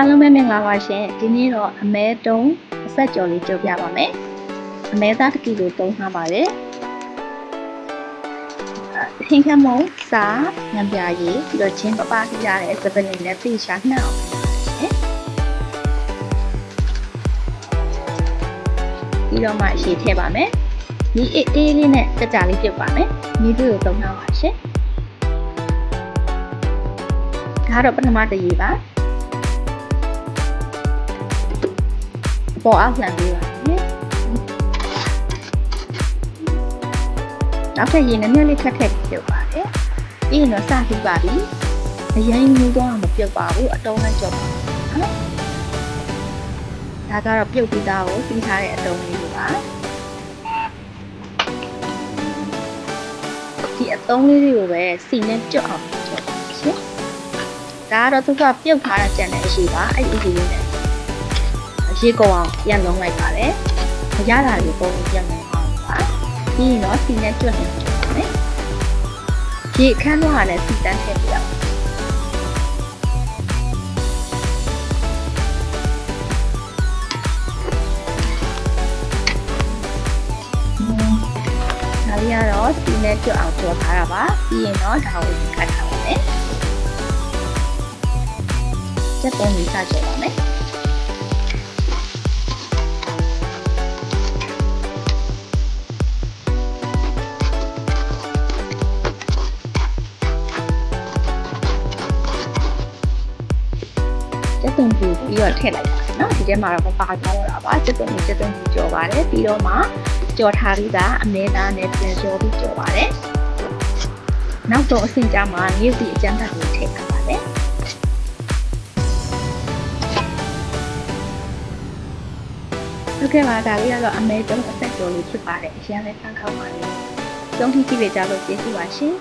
အားလုံးပဲမင်္ဂလာပါရှင်ဒီနေ့တော့အမဲတုံးအဆက်ကြော်လေးကြော်ပြပါမယ်အမဲသား1ကီလိုသုံးထားပါတယ်ဟင်းခမုံစားငံပြာရည်ပြီးတော့ချင်းပပပြရတဲ့စပင်းနဲ့ဖိရှာနှောက်ပြီးတော့မှရေထည့်ပါမယ်ဒီအေးလေးနဲ့ကြကြလေးပြုတ်ပါမယ်ဒီလိုသုံးထားပါရှင်ဒါတော့ပထမတရေပါပေါ်အောင်လှန်ပေးပါမယ်နောက်ထပ်ရေနည်းနည်းလေးထပ်ထည့်ပြုတ်ပါတယ်ပြီးရင်တော့စပြီးပါပြီအရင်ညှိုးတော့မပြုတ်ပါဘူးအတုံးနဲ့ကြော်ပါနော်ဒါကတော့ပြုတ်ပြီးသားကိုပြီးထားတဲ့အတုံးလေးပါဒီအတုံးလေးတွေကိုပဲစီနဲ့ကြော့အောင်ကြော်ပါရှင်ဒါကတော့သူကပြုတ်ထားတဲ့ကြံတဲ့အရှိပါအဲ့ဒီအရှိလေးနဲ့ရေကုန်အောင်ပြန်လုံးလိုက်ပါတယ်။ရတာတွေပုံပြန်လုံးအောင်ပါ။ပြီးရင်တော့စီနဲ့ကျွတ်နေတယ်။ရေခမ်းတော့လည်းစီတန်းထည့်ပြအောင်။ဒါလေးကတော့စီနဲ့ကျွတ်အောင်ကြော်ထားတာပါ။ပြီးရင်တော့ဒါကိုကတ်ထားပါမယ်။ချက်ပုံလေးစကြော်ပါမယ်။ကျက်သွန်ကြီးပြီးတော့ထည့်လိုက်ပါเนาะဒီထဲမှာတော့ပါသွားတော့တာပါကျက်သွန်ကြီးကြော်ပါတယ်ပြီးတော့မှကြော်ထားပြီးသားအမဲသားနဲ့ပြန်ကြော်ပြီးကြော်ပါတယ်နောက်တော့အဆင့်ကြမှာမြေစီအကျန်းတက်ကိုထည့်ထားပါတယ်ဟုတ်ကဲ့ပါဒါလေးကတော့အမဲတုံးအဆက်ကြော်လေးဖြစ်ပါတယ်အရင်လည်းဖန်ခေါက်ပါလေသုံးထိကြည့်ကြလို့ကျေးဇူးပါရှင်